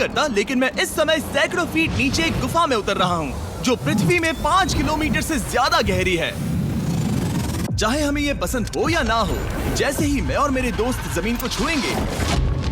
करता, लेकिन मैं इस समय सैकड़ों फीट नीचे एक गुफा में उतर रहा हूँ जो पृथ्वी में 5 किलोमीटर से ज्यादा गहरी है। चाहे हमें ये पसंद हो या ना हो, जैसे ही मैं और मेरे दोस्त जमीन को छुएंगे,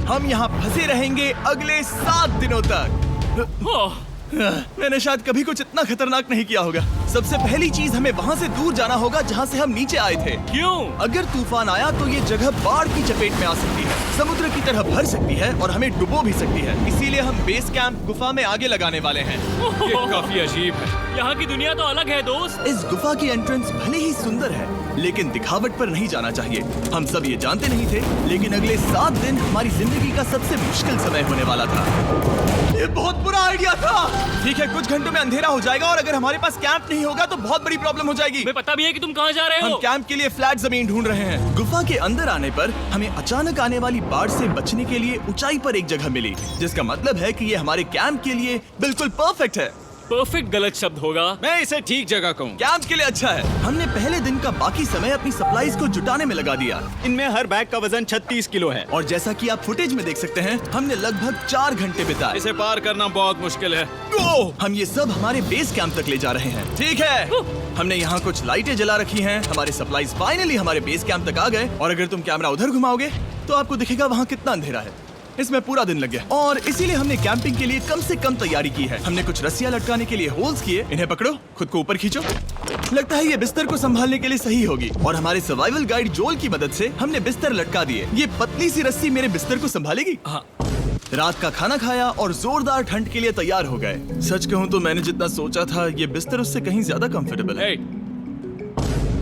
हम यहाँ फंसे रहेंगे अगले 7 दिनों तक। मैंने शायद कभी कुछ इतना खतरनाक नहीं किया होगा। सबसे पहली चीज, हमें वहाँ से दूर जाना होगा जहाँ से हम नीचे आए थे। क्यों? अगर तूफान आया तो ये जगह बाढ़ की चपेट में आ सकती है, समुद्र की तरह भर सकती है और हमें डुबो भी सकती है। इसीलिए हम बेस कैंप गुफा में आगे लगाने वाले हैं। ये काफी अजीब है। यहाँ की दुनिया तो अलग है दोस्त। इस गुफा की एंट्रेंस भले ही सुंदर है, लेकिन दिखावट पर नहीं जाना चाहिए। हम सब ये जानते नहीं थे, लेकिन अगले 7 दिन हमारी जिंदगी का सबसे मुश्किल समय होने वाला था। ये बहुत बुरा आइडिया था। ठीक है, कुछ घंटों में अंधेरा हो जाएगा और अगर हमारे पास कैंप नहीं होगा तो बहुत बड़ी प्रॉब्लम हो जाएगी। हमें पता भी है कि तुम कहाँ जा रहे हम हो। कैंप के लिए फ्लैट जमीन ढूंढ रहे हैं। गुफा के अंदर आने पर हमें अचानक आने वाली बाढ़ से बचने के लिए ऊंचाई पर एक जगह मिली, जिसका मतलब है कि ये हमारे कैंप के लिए बिल्कुल परफेक्ट है। परफेक्ट गलत शब्द होगा। मैं इसे ठीक जगह कहूँ। कैंप के लिए अच्छा है। हमने पहले दिन का बाकी समय अपनी सप्लाईज को जुटाने में लगा दिया। इनमें हर बैग का वजन 36 किलो है और जैसा कि आप फुटेज में देख सकते हैं, हमने लगभग 4 घंटे बिताए। इसे पार करना बहुत मुश्किल है। हम ये सब हमारे बेस कैंप तक ले जा रहे हैं। ठीक है, हमने यहाँ कुछ लाइटें जला रखी हैं। हमारे सप्लाईज फाइनली हमारे बेस कैंप तक आ गए और अगर तुम कैमरा उधर घुमाओगे तो आपको दिखेगा वहाँ कितना अंधेरा है। इसमें पूरा दिन लग गया और इसीलिए हमने कैंपिंग के लिए कम से कम तैयारी की है। हमने कुछ रस्सियां लटकाने के लिए होल्स किए। इन्हें पकड़ो, खुद को ऊपर खींचो। लगता है ये बिस्तर को संभालने के लिए सही होगी। और हमारे सर्वाइवल गाइड जोल की मदद से हमने बिस्तर लटका दिए। ये पतली सी रस्सी मेरे बिस्तर को संभालेगी। हाँ। रात का खाना खाया और जोरदार ठंड के लिए तैयार हो गए। सच कहूँ तो मैंने जितना सोचा था, ये बिस्तर उससे कहीं ज्यादा कंफर्टेबल है।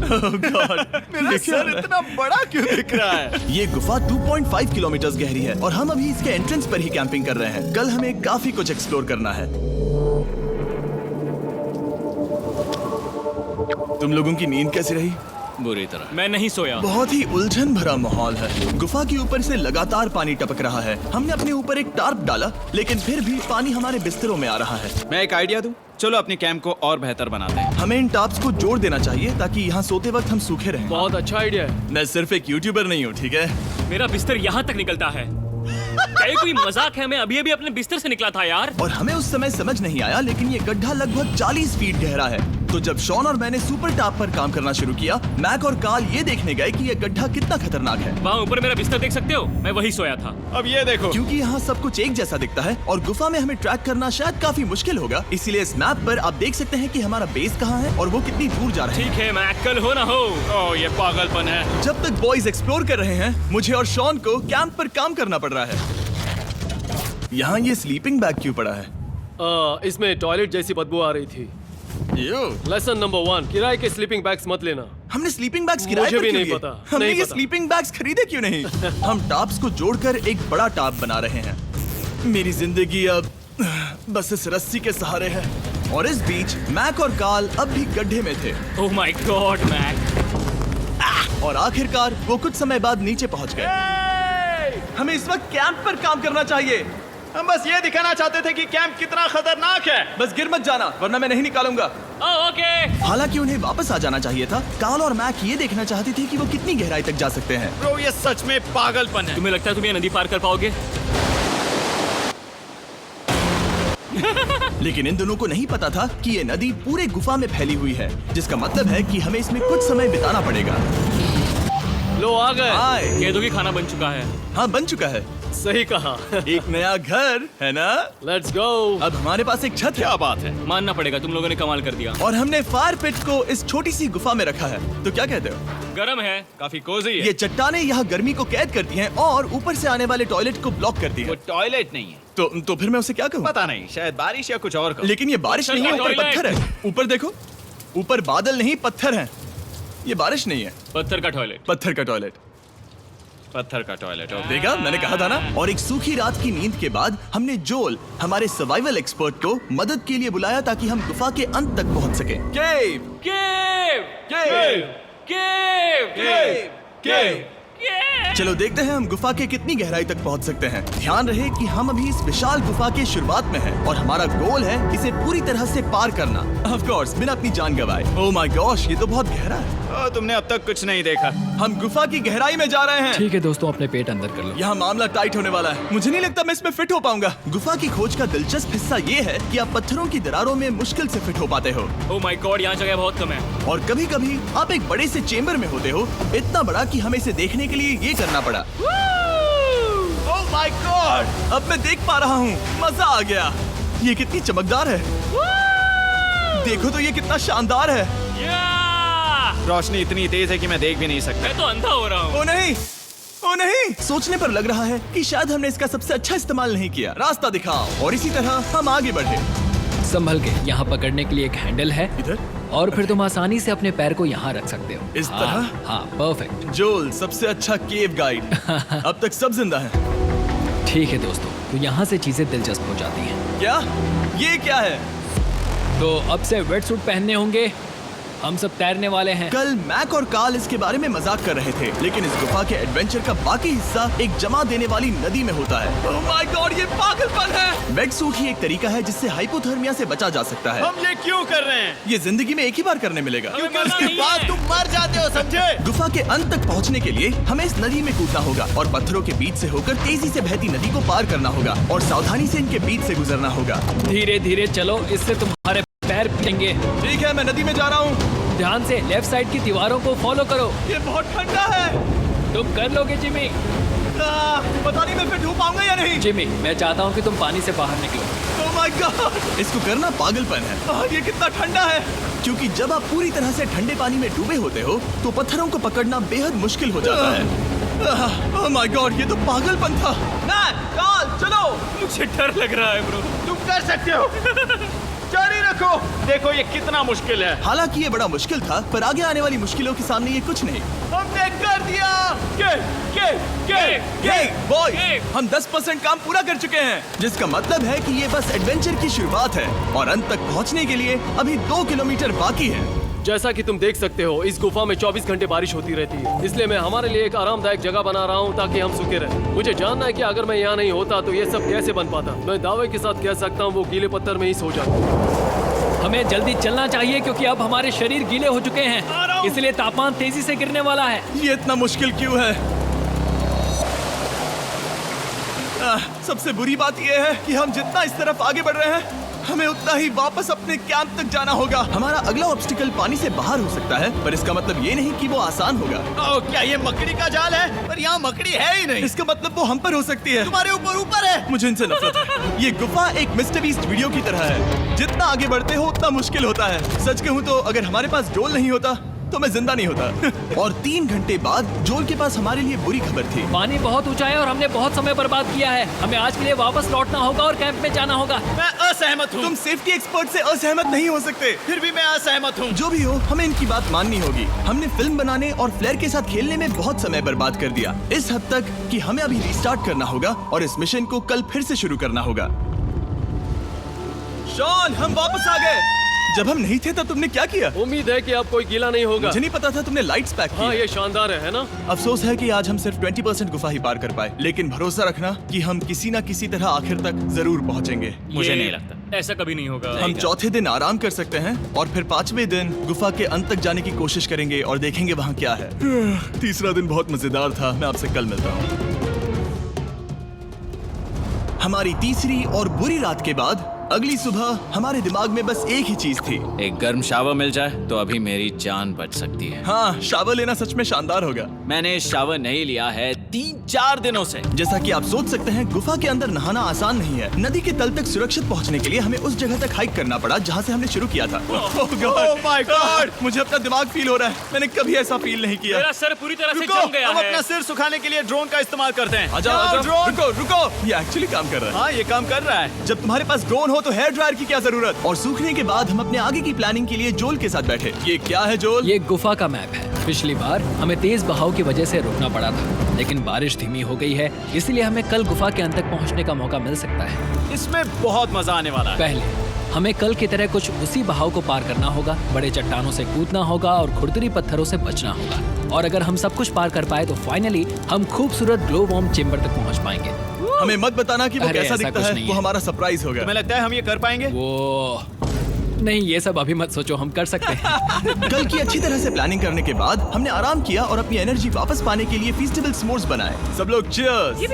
Oh God, मेरा सर इतना बड़ा क्यों दिख रहा है? ये गुफा 2.5 किलोमीटर गहरी है और हम अभी इसके एंट्रेंस पर ही कैंपिंग कर रहे हैं। कल हमें काफी कुछ एक्सप्लोर करना है। तुम लोगों की नींद कैसी रही? बुरी तरह। मैं नहीं सोया। बहुत ही उलझन भरा माहौल है। गुफा के ऊपर से लगातार पानी टपक रहा है। हमने अपने ऊपर एक टार्प डाला, लेकिन फिर भी पानी हमारे बिस्तरों में आ रहा है। मैं एक आइडिया दूं? चलो अपने कैंप को और बेहतर बनाते हैं। हमें इन टार्प्स को जोड़ देना चाहिए ताकि यहाँ सोते वक्त हम सूखे रहें। बहुत अच्छा आइडिया है। मैं सिर्फ एक यूट्यूबर नहीं हूँ, ठीक है? मेरा बिस्तर यहाँ तक निकलता है। क्या ये कोई मजाक है? मैं अभी अभी अपने बिस्तर से निकला था यार। और हमें उस समय समझ नहीं आया, लेकिन ये गड्ढा लगभग 40 फीट गहरा है। तो जब शॉन और मैंने सुपर टाप पर काम करना शुरू किया, मैक और कार्ल ये देखने गए कि ये गड्ढा कितना खतरनाक है। वहाँ ऊपर मेरा बिस्तर देख सकते हो? मैं वही सोया था। अब ये देखो, क्योंकि यहाँ सब कुछ एक जैसा दिखता है और गुफा में हमें ट्रैक करना शायद काफी मुश्किल होगा, इसीलिए इस मैप पर आप देख सकते हैं कि हमारा बेस कहाँ है और वो कितनी दूर जा रहा है। ठीक है, मैं कल हो ना हो। ओह ये पागलपन है। जब तक बॉयज एक्सप्लोर कर रहे हैं, मुझे और शॉन को कैंप पर काम करना पड़ रहा है। यहाँ ये स्लीपिंग बैग क्यों पड़ा है? इसमें टॉयलेट जैसी बदबू आ रही थी। लेसन नंबर 1, किराए के स्लीपिंग बैग्स मत लेना। हमने स्लीपिंग बैग्स किराए मुझे पर भी क्यों नहीं लिए? पता, हमने नहीं ये पता। स्लीपिंग बैग्स खरीदे क्यों नहीं? हम टाप्स को जोड़कर एक बड़ा टाप बना रहे हैं। मेरी जिंदगी अब बस इस रस्सी के सहारे है। और इस बीच मैक और कार्ल अब भी गड्ढे में थे। Oh my God Mac. और आखिरकार वो कुछ समय बाद नीचे पहुंच गए। हमें इस वक्त कैंप पर काम करना चाहिए। हम बस ये दिखाना चाहते थे कि कैंप कितना खतरनाक है। बस गिर मत जाना, वरना मैं नहीं निकालूंगा। ओके। हालांकि उन्हें वापस आ जाना चाहिए था। कार्ल और मैक ये देखना चाहते थे कि वो कितनी गहराई तक जा सकते हैं। ब्रो ये सच में पागलपन है। तुम्हें लगता है तुम ये नदी पार कर पाओगे? लेकिन इन दोनों को नहीं पता था कि ये नदी पूरे गुफा में फैली हुई है, जिसका मतलब है कि हमें इसमें कुछ समय बिताना पड़ेगा। लो आ गए। आए। कह दो कि खाना बन चुका है। हाँ, बन चुका है। सही कहा। एक नया घर है ना? Let's go. अब हमारे पास एक छत है। क्या बात है। मानना पड़ेगा, तुम लोगों ने कमाल कर दिया। और हमने फायर पिट को इस छोटी सी गुफा में रखा है। तो क्या कहते हो? गरम है। काफी कोजी है। ये चट्टानें यहाँ गर्मी को कैद करती हैं और ऊपर से आने वाले टॉयलेट को ब्लॉक करती वो हैं। टॉयलेट नहीं है। तो फिर मैं उसे क्या कहूँ? पता नहीं, शायद बारिश या कुछ और कहो। लेकिन ये बारिश नहीं है, ऊपर टॉयलेट। पत्थर है। ऊपर देखो, ऊपर बादल नहीं पत्थर हैं। ये बारिश नहीं है, पत्थर का टॉयलेट। पत्थर का टॉयलेट। पत्थर का टॉयलेट। देखा, मैंने कहा था ना। और एक सूखी रात की नींद के बाद हमने जोल, हमारे सर्वाइवल एक्सपर्ट को मदद के लिए बुलाया ताकि हम गुफा के अंत तक पहुंच सके। केव, केव, केव, केव, केव, केव। केव। चलो देखते हैं हम गुफा के कितनी गहराई तक पहुंच सकते हैं। ध्यान रहे कि हम अभी इस विशाल गुफा के शुरुआत में हैं और हमारा गोल है इसे पूरी तरह से पार करना। ऑफ कोर्स, बिना अपनी जान गंवाए। ओह माय गॉश, ये तो बहुत गहरा है। तुमने अब तक कुछ नहीं देखा। हम गुफा की गहराई में जा रहे हैं। ठीक है दोस्तों, अपने पेट अंदर कर लो। यहाँ मामला टाइट होने वाला है। मुझे नहीं लगता मैं इसमें फिट हो पाऊंगा। गुफा की खोज का दिलचस्प हिस्सा ये है कि आप पत्थरों की दरारों में मुश्किल से फिट हो पाते हो, ओह माय गॉड, यहाँ जगह बहुत कम है। और कभी कभी आप एक बड़े से चेम्बर में होते हो, इतना बड़ा कि हमें इसे देखने के लिए ये करना पड़ा। ओह माय गॉड! अब मैं देख पा रहा हूँ, मजा आ गया। ये कितनी चमकदार है, देखो तो ये कितना शानदार है। रोशनी इतनी तेज है कि मैं देख भी नहीं सकता। मैं तो अंधा हो रहा हूँ। ओ नहीं, ओ नहीं, सोचने पर लग रहा है कि शायद हमने इसका सबसे अच्छा इस्तेमाल नहीं किया। रास्ता दिखाओ। और इसी तरह हम आगे बढ़े। संभल के, यहाँ पकड़ने के लिए एक हैंडल है इधर और फिर तुम आसानी से अपने पैर को यहाँ रख सकते हो। इस तरह? हाँ, परफेक्ट। जोल सबसे अच्छा केव गाइड। अब तक सब जिंदा हैं। ठीक है दोस्तों, तो यहाँ से चीजें दिलचस्प हो जाती हैं। क्या? ये क्या है? तो अब से वेट सूट पहनने होंगे, हम सब तैरने वाले हैं। कल मैक और कार्ल इसके बारे में मजाक कर रहे थे, लेकिन इस गुफा के एडवेंचर का बाकी हिस्सा एक जमा देने वाली नदी में होता है। ओह माय गॉड, ये पागलपन है। वेट सूट ही एक तरीका है जिससे हाइपोथर्मिया से बचा जा सकता है। हम ये क्यों कर रहे हैं? ये जिंदगी में एक ही बार करने मिलेगा। क्योंकि मजा उसके नहीं बाद है। तुम मर जाते हो, समझे? गुफा के अंत तक पहुंचने के लिए हमें इस नदी में कूदना होगा और पत्थरों के बीच से होकर तेजी से बहती नदी को पार करना होगा और सावधानी से इनके बीच से गुजरना होगा। धीरे धीरे चलो, इससे तुम्हारे पैर पिटेंगे। ठीक है, मैं नदी में जा रहा हूँ। ध्यान से लेफ्ट साइड की दीवारों को फॉलो करो। ये बहुत ठंडा है। तुम कर लोगे जिमी। पता नहीं मैं फिट हो पाऊंगा या नहीं। जिमी, मैं चाहता हूँ कि तुम पानी से बाहर निकलो। ओह माय गॉड, इसको करना पागलपन है। ये कितना ठंडा है। क्योंकि जब आप पूरी तरह से ठंडे पानी में डूबे होते हो तो पत्थरों को पकड़ना बेहद मुश्किल हो जाता है। ओह माय गॉड, ये तो पागलपन था। कार्ल, चलो। मुझे डर लग रहा है ब्रो। तुम कर सकते हो। जारी रखो। देखो ये कितना मुश्किल है। हालांकि ये बड़ा मुश्किल था, पर आगे आने वाली मुश्किलों के सामने ये कुछ नहीं। हमने कर दिया। बॉय, ये। हम 10% काम पूरा कर चुके हैं, जिसका मतलब है कि ये बस एडवेंचर की शुरुआत है और अंत तक पहुंचने के लिए अभी 2 किलोमीटर बाकी है। जैसा कि तुम देख सकते हो, इस गुफा में 24 घंटे बारिश होती रहती है, इसलिए मैं हमारे लिए एक आरामदायक जगह बना रहा हूँ ताकि हम सूखे रहें। मुझे जानना है कि अगर मैं यहाँ नहीं होता तो ये सब कैसे बन पाता। मैं दावे के साथ कह सकता हूँ वो गीले पत्थर में ही सो जाता। हमें जल्दी चलना चाहिए क्योंकि अब हमारे शरीर गीले हो चुके हैं, इसलिए तापमान तेजी से गिरने वाला है। ये इतना मुश्किल क्यों है? सबसे बुरी बात यह है कि हम जितना इस तरफ आगे बढ़ रहे हैं, हमें उतना ही वापस अपने कैंप तक जाना होगा। हमारा अगला ऑब्स्टिकल पानी से बाहर हो सकता है, पर इसका मतलब ये नहीं कि वो आसान होगा। ओह, क्या ये मकड़ी का जाल है? पर यहाँ मकड़ी है ही नहीं। इसका मतलब वो हम पर हो सकती है। तुम्हारे ऊपर है। मुझे इनसे नफरत है। ये गुफा एक मिस्टर बीस्ट वीडियो की तरह है, जितना आगे बढ़ते हो उतना मुश्किल होता है। सच कहूँ तो अगर हमारे पास जोल नहीं होता तो मैं जिंदा नहीं होता। और 3 घंटे बाद जोल के पास हमारे लिए बुरी खबर थी। पानी बहुत ऊंचा है और हमने बहुत समय बर्बाद किया है। हमें आज के लिए वापस लौटना होगा और कैंप में जाना होगा। मैं असहमत हूँ। तुम सेफ्टी एक्सपर्ट से असहमत नहीं हो सकते। फिर भी मैं असहमत हूँ। जो भी हो, हमें इनकी बात माननी होगी। हमने फिल्म बनाने और फ्लेयर के साथ खेलने में बहुत समय बर्बाद कर दिया, इस हद तक कि हमें अभी रिस्टार्ट करना होगा और इस मिशन को कल फिर से शुरू करना होगा। शॉन, हम वापस आ गए। जब हम नहीं थे तब तुमने क्या किया? उम्मीद है कि अब कोई गीला नहीं होगा। मुझे नहीं पता था तुमने लाइट्स पैक हाँ, की। ये शानदार है ना? अफसोस है कि आज हम सिर्फ 20% गुफा ही पार कर पाए, लेकिन भरोसा रखना कि हम किसी न किसी तरह आखिर तक जरूर पहुंचेंगे। मुझे ये नहीं लगता। ऐसा कभी नहीं होगा। हम चौथे दिन आराम कर सकते हैं और फिर 5वें दिन गुफा के अंत तक जाने की कोशिश करेंगे और देखेंगे वहाँ क्या है। तीसरा दिन बहुत मजेदार था। मैं आपसे कल मिलता हूँ। हमारी तीसरी और बुरी रात के बाद अगली सुबह हमारे दिमाग में बस एक ही चीज थी। एक गर्म शावर मिल जाए तो अभी मेरी जान बच सकती है। हाँ, शावर लेना सच में शानदार होगा। मैंने शावर नहीं लिया है 3-4 दिनों से। जैसा कि आप सोच सकते हैं, गुफा के अंदर नहाना आसान नहीं है। नदी के तल तक सुरक्षित पहुंचने के लिए हमें उस जगह तक हाइक करना पड़ा जहां से हमने शुरू किया था। Oh my God! मुझे अपना दिमाग फील हो रहा है। मैंने कभी ऐसा फील नहीं किया। मेरा सर पूरी तरह से रुको, जम गया हम है। अपना सिर सुखाने के लिए ड्रोन का इस्तेमाल करते हैं। आ जाओ, आ जाओ। ड्रोन। रुको रुको, ये एक्चुअली काम कर रहा है। हाँ, ये काम कर रहा है। जब तुम्हारे पास ड्रोन हो तो हेयर ड्रायर की क्या जरूरत। और सूखने के बाद हम अपने आगे की प्लानिंग के लिए जोल के साथ बैठे। ये क्या है जोल? ये गुफा का मैप है। पिछली बार हमें तेज बहाव की वजह से रुकना पड़ा था, लेकिन बारिश धीमी हो गई है, इसलिए हमें कल गुफा के अंत तक पहुंचने का मौका मिल सकता है। इसमें बहुत मजा आने वाला है। पहले हमें कल की तरह कुछ उसी बहाव को पार करना होगा, बड़े चट्टानों से कूदना होगा और खुरदरी पत्थरों से बचना होगा। और अगर हम सब कुछ पार कर पाए तो फाइनली हम खूबसूरत ग्लो वार्म चेम्बर तक पहुंच पाएंगे। हमें मत बताना कि वो अरे, कैसा ऐसा दिखता कुछ है। नहीं वो है। हमारा सरप्राइज होगा। तुम्हें लगता है हम ये कर पाएंगे? वो नहीं, ये सब अभी मत सोचो, हम कर सकते हैं। कल की अच्छी तरह से प्लानिंग करने के बाद हमने आराम किया और अपनी एनर्जी वापस पाने के लिए फीस्टेबल s'mores बनाए। सब लोग cheers!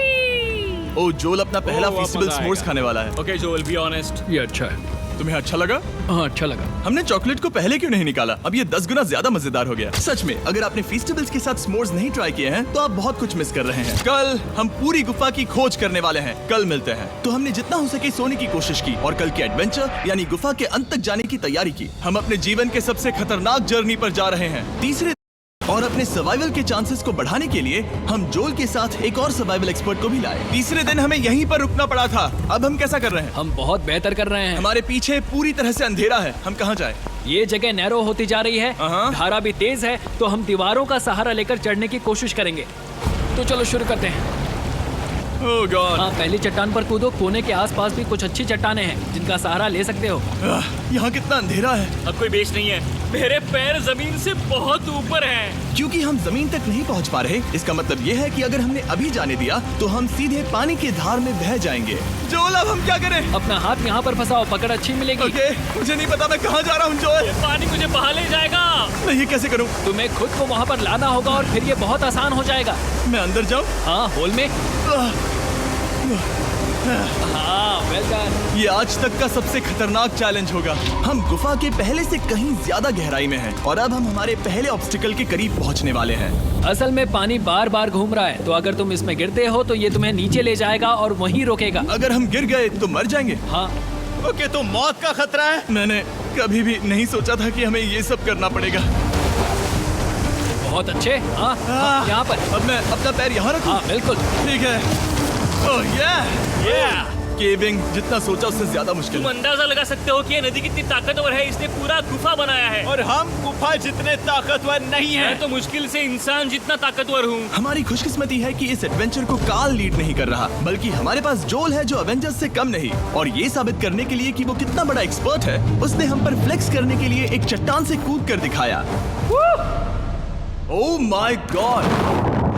ओ जोल अपना पहला अब फीस्टेबल मजा s'mores आएगा। खाने वाला है। ओके जोल, बी ऑनेस्ट। ये अच्छा है। तुम्हें अच्छा लगा? हाँ, अच्छा लगा। हमने चॉकलेट को पहले क्यों नहीं निकाला? अब ये 10 गुना ज्यादा मजेदार हो गया। सच में, अगर आपने फीस्टेबल्स के साथ s'mores नहीं ट्राई किए हैं तो आप बहुत कुछ मिस कर रहे हैं। कल हम पूरी गुफा की खोज करने वाले हैं। कल मिलते हैं। तो हमने जितना हो सके सोने की कोशिश की और कल के एडवेंचर यानी गुफा के अंत तक जाने की तैयारी की। हम अपने जीवन के सबसे खतरनाक जर्नी पर जा रहे हैं। तीसरे और अपने सर्वाइवल के चांसेस को बढ़ाने के लिए हम जोल के साथ एक और सर्वाइवल एक्सपर्ट को भी लाए। तीसरे दिन हमें यहीं पर रुकना पड़ा था। अब हम कैसा कर रहे हैं? हम बहुत बेहतर कर रहे हैं। हमारे पीछे पूरी तरह से अंधेरा है। हम कहाँ जाएं? ये जगह नैरो होती जा रही है, हाँ। धारा भी तेज है, तो हम दीवारों का सहारा लेकर चढ़ने की कोशिश करेंगे। तो चलो शुरू करते हैं। ओह गॉड, हाँ, पहली चट्टान पर कूदो। कोने के आसपास भी कुछ अच्छी चट्टानें हैं जिनका सहारा ले सकते हो। यहाँ कितना अंधेरा है। अब कोई बेस नहीं है, मेरे पैर जमीन से बहुत ऊपर हैं। क्योंकि हम जमीन तक नहीं पहुँच पा रहे, इसका मतलब ये है कि अगर हमने अभी जाने दिया तो हम सीधे पानी की धार में बह जाएंगे। जोल, अब हम क्या करें? अपना हाथ यहाँ पर फंसाओ, पकड़ अच्छी मिलेगी। ओके, मुझे नहीं पता मैं कहाँ जा रहा हूँ जोल। पानी मुझे बहा ले जाएगा। मैं ये कैसे करूँ? तुम्हें खुद को वहाँ पर लाना होगा और फिर ये बहुत आसान हो जाएगा। मैं अंदर जाऊँ? हाँ, होल में। हाँ, वेल डन। ये आज तक का सबसे खतरनाक चैलेंज होगा। हम गुफा के पहले से कहीं ज्यादा गहराई में हैं और अब हम हमारे पहले ऑब्स्टिकल के करीब पहुंचने वाले हैं। असल में पानी बार बार घूम रहा है, तो अगर तुम इसमें गिरते हो तो ये तुम्हें नीचे ले जाएगा और वहीं रोकेगा। अगर हम गिर गए तो मर जाएंगे। हाँ, ओके, तो मौत का खतरा है। मैंने कभी भी नहीं सोचा था कि हमें ये सब करना पड़ेगा। बहुत अच्छे। हाँ, हाँ, यहाँ पर। अब मैं अपना पैर यहाँ रखूं? हाँ, बिल्कुल। ठीक है। ओह yeah! केविंग जितना सोचा उससे ज्यादा मुश्किल तुम है। अंदाजा लगा सकते हो कि ये नदी कितनी ताकतवर है। इसने पूरा गुफा बनाया है। और हम गुफा जितने ताकतवर नहीं मैं हैं। तो मुश्किल से इंसान जितना ताकतवर हूँ। हमारी खुशकिस्मती है कि इस एडवेंचर को काल लीड नहीं कर रहा, बल्कि हमारे पास जोल है जो अवेंजर्स से कम नहीं। और ये साबित करने के लिए कि वो कितना बड़ा एक्सपर्ट है, उसने हम पर फ्लेक्स करने के लिए एक चट्टान से कूद कर दिखाया। ओह माय गॉड,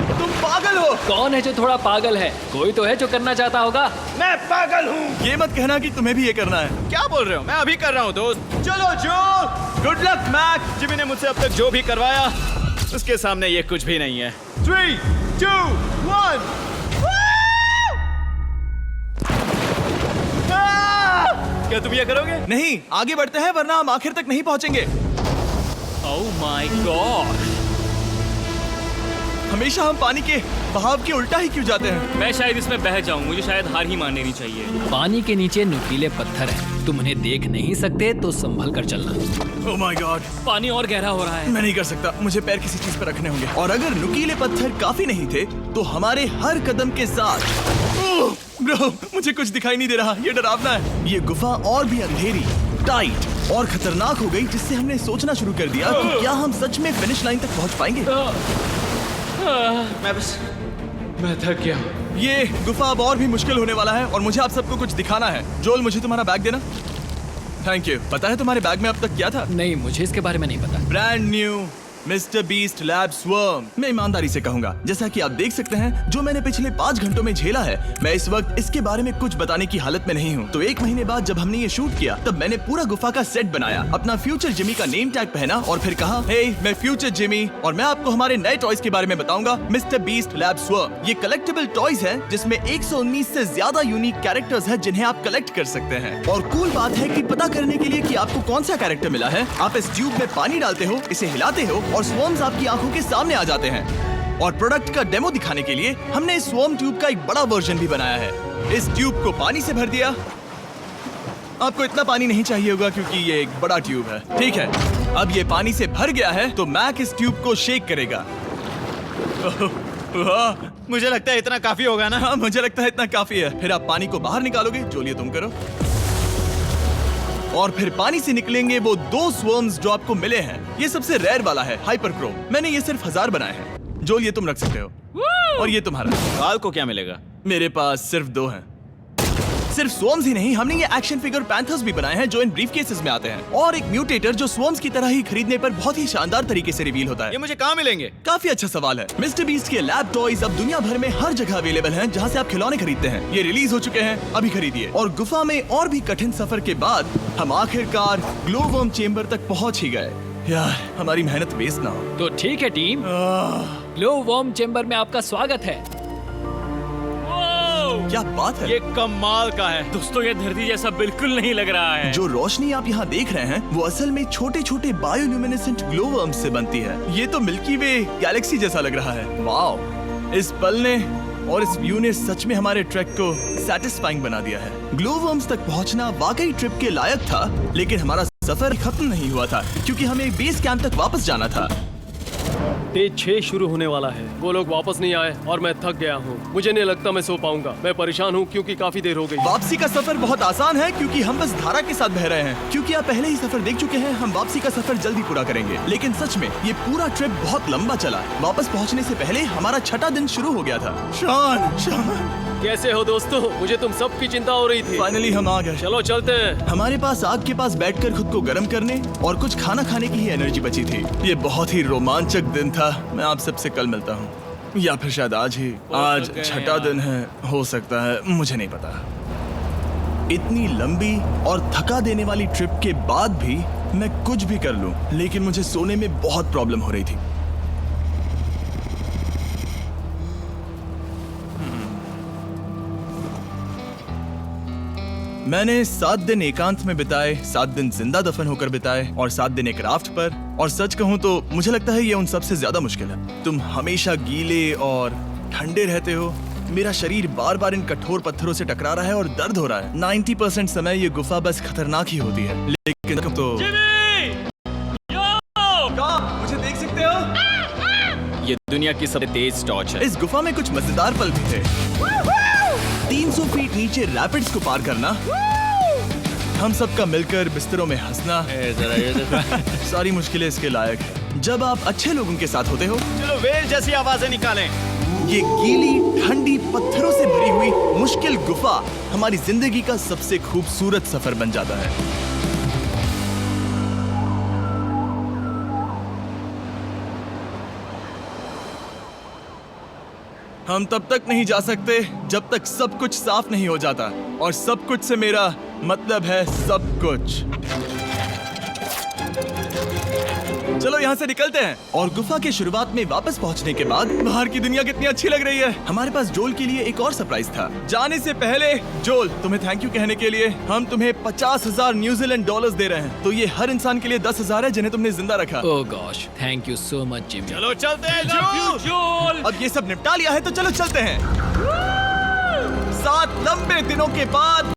तुम पागल हो। कौन है जो थोड़ा पागल है? कोई तो है जो करना चाहता होगा। मैं पागल हूँ। ये मत कहना कि तुम्हें भी ये करना है। क्या बोल रहे हो? मैं अभी कर रहा हूँ दोस्त। चलो जो, गुड लक मैक। जिमी ने मुझसे अब तक जो भी करवाया उसके सामने ये कुछ भी नहीं है। 3, 2, 1। क्या तुम ये करोगे? नहीं, आगे बढ़ते हैं वरना हम आखिर तक नहीं पहुंचेंगे। ओह माय गॉड, हमेशा हम पानी के बहाव के उल्टा ही क्यों जाते हैं? मैं शायद इसमें बह जाऊं। मुझे शायद हार ही मान लेनी चाहिए। पानी के नीचे नुकीले पत्थर हैं। तुम उन्हें देख नहीं सकते तो संभल कर चलना। ओह माय गॉड, पानी और गहरा हो रहा है। मैं नहीं कर सकता। मुझे पैर किसी चीज पर रखने होंगे। और अगर नुकीले पत्थर काफी नहीं थे तो हमारे हर कदम के साथ ब्रो, मुझे कुछ दिखाई नहीं दे रहा। ये डरावना है। ये गुफा और भी अंधेरी, टाइट और खतरनाक हो गई, जिससे हमने सोचना शुरू कर दिया कि क्या हम सच में फिनिश लाइन तक पहुंच पाएंगे। मैं थक गया। ये गुफा अब और भी मुश्किल होने वाला है और मुझे आप सबको कुछ दिखाना है। जोल, मुझे तुम्हारा बैग देना। Thank you. पता है तुम्हारे बैग में अब तक क्या था? नहीं, मुझे इसके बारे में नहीं पता। Brand new mister beast lab swarm. मैं ईमानदारी से कहूंगा, जैसा कि आप देख सकते हैं, जो मैंने पिछले 5 घंटों में झेला है, मैं इस वक्त इसके बारे में कुछ बताने की हालत में नहीं हूँ। तो 1 महीने बाद जब हमने ये शूट किया, तब मैंने पूरा गुफा का सेट बनाया, अपना फ्यूचर जिमी का नेम टैग पहना और फिर कहा, हे मैं फ्यूचर जिमी और मैं आपको हमारे नए टॉयज के बारे में बताऊंगा, मिस्टर बीस्ट लैब स्वर्म। ये कलेक्टेबल टॉयज है जिसमें 119 से ज्यादा यूनिक कैरेक्टर्स है जिन्हें आप कलेक्ट कर सकते हैं। और कूल बात है कि पता करने के लिए कि आपको कौन सा कैरेक्टर मिला है, आप इस ट्यूब में पानी डालते हो, इसे हिलाते हो और स्वर्म्स आपकी आंखों के सामने आ जाते हैं। और प्रोडक्ट का डेमो दिखाने के लिए हमने इस स्वॉर्म ट्यूब का एक बड़ा वर्जन भी बनाया है। इस ट्यूब को पानी से भर दिया। आपको इतना पानी नहीं चाहिए होगा क्योंकि ये एक बड़ा ट्यूब है। ठीक है, अब ये पानी से भर गया है तो मैक इस ट्यूब को शेक करेगा। मुझे लगता है इतना काफी होगा ना? हाँ, मुझे लगता है इतना काफी है। फिर आप पानी को बाहर निकालोगे। जोलिए तुम करो। और फिर पानी से निकलेंगे वो 2 स्वर्म्स जो आपको मिले हैं। ये सबसे रेयर वाला है, हाइपरक्रोम। मैंने ये सिर्फ 1000 बनाए हैं। जो ये तुम रख सकते हो और ये तुम्हारा। काल को क्या मिलेगा? मेरे पास सिर्फ 2 हैं। सिर्फ स्वॉर्म्स ही नहीं, हमने ये एक्शन फिगर पैंथर्स भी बनाए हैं जो इन ब्रीफ केसेस में आते हैं, और एक म्यूटेटर जो स्वॉर्म्स की तरह ही खरीदने पर बहुत ही शानदार तरीके से रिवील होता ये है। मुझे कहाँ मिलेंगे? काफी अच्छा सवाल है। मिस्टर बीस्ट के लैब टॉयज अब दुनिया भर में हर जगह अवेलेबल हैं जहां से आप खिलौने खरीदते हैं। ये रिलीज हो चुके हैं, अभी खरीदिए। और गुफा में और भी कठिन सफर के बाद हम आखिरकार ग्लोवर्म चेंबर तक पहुंच ही गए। यार, हमारी मेहनत वेस्ट ना हो। तो ठीक है टीम, ग्लो वॉर्म चेंबर में आपका स्वागत है। क्या बात है! ये कमाल का है। दोस्तों ये धरती जैसा बिल्कुल नहीं लग रहा है। जो रोशनी आप यहाँ देख रहे हैं वो असल में छोटे छोटे बायोल्यूमिनेसेंट ग्लोवर्म्स से बनती है। ये तो मिल्की वे गैलेक्सी जैसा लग रहा है। वाओ! इस पल ने और इस व्यू ने सच में हमारे ट्रैक को सैटिस्फाइंग बना दिया है। ग्लोवर्म्स तक पहुंचना वाकई ट्रिप के लायक था, लेकिन हमारा सफर खत्म नहीं हुआ था क्योंकि हमें बेस कैंप तक वापस जाना था। डे 6 शुरू होने वाला है। वो लोग वापस नहीं आए और मैं थक गया हूँ। मुझे नहीं लगता मैं सो पाऊंगा। मैं परेशान हूँ क्योंकि काफी देर हो गई। वापसी का सफर बहुत आसान है क्योंकि हम बस धारा के साथ बह रहे हैं। क्योंकि आप पहले ही सफर देख चुके हैं, हम वापसी का सफर जल्दी पूरा करेंगे। लेकिन सच में ये पूरा ट्रिप बहुत लंबा चला। वापस पहुंचने से पहले हमारा 6वां दिन शुरू हो गया था। शान, कैसे हो दोस्तों? मुझे तुम सब की चिंता हो रही थी। फाइनली हम आ गए। चलो चलते हैं। हमारे पास आग के पास बैठकर खुद को गर्म करने और कुछ खाना खाने की ही एनर्जी बची थी। ये बहुत ही रोमांचक दिन था। मैं आप सबसे कल मिलता हूँ, या फिर शायद आज ही। आज 6वां दिन है, हो सकता है, मुझे नहीं पता। इतनी लंबी और थका देने वाली ट्रिप के बाद भी मैं कुछ भी कर लूं, लेकिन मुझे सोने में बहुत प्रॉब्लम हो रही थी। मैंने 7 दिन एकांत में बिताए, 7 दिन जिंदा दफन होकर बिताए और 7 दिन एक राफ्ट पर। और सच कहूं तो मुझे लगता है ये उन सबसे ज्यादा मुश्किल है। तुम हमेशा गीले और ठंडे रहते हो। मेरा शरीर बार बार इन कठोर पत्थरों से टकरा रहा है और दर्द हो रहा है। 90% समय ये गुफा बस खतरनाक ही होती है, लेकिन अब तो मुझे देख सकते हो। ये दुनिया की सबसे तेज टॉर्च है। इस गुफा में कुछ मजेदार पल भी थे। 300 फीट नीचे रैपिड्स को पार करना, हम सबका मिलकर बिस्तरों में हंसना, सारी मुश्किलें इसके लायक है जब आप अच्छे लोगों के साथ होते हो। चलो वेल जैसी आवाजें निकालें। ये गीली ठंडी पत्थरों से भरी हुई मुश्किल गुफा हमारी जिंदगी का सबसे खूबसूरत सफर बन जाता है। हम तब तक नहीं जा सकते जब तक सब कुछ साफ नहीं हो जाता, और सब कुछ से मेरा मतलब है सब कुछ। चलो यहाँ से निकलते हैं। और गुफा के शुरुआत में वापस पहुँचने के बाद बाहर की दुनिया कितनी अच्छी लग रही है। हमारे पास जोल के लिए एक और सरप्राइज था। जाने से पहले जोल, तुम्हें थैंक यू कहने के लिए हम तुम्हें 50,000 न्यूजीलैंड डॉलर्स दे रहे हैं। तो ये हर इंसान के लिए 10,000 है जिन्हें तुमने जिंदा रखा। Oh gosh, thank you so much Jimmy. चलो चलते हैं जोल। अब ये सब निपटा लिया है तो चलो चलते हैं। 7 लंबे दिनों के बाद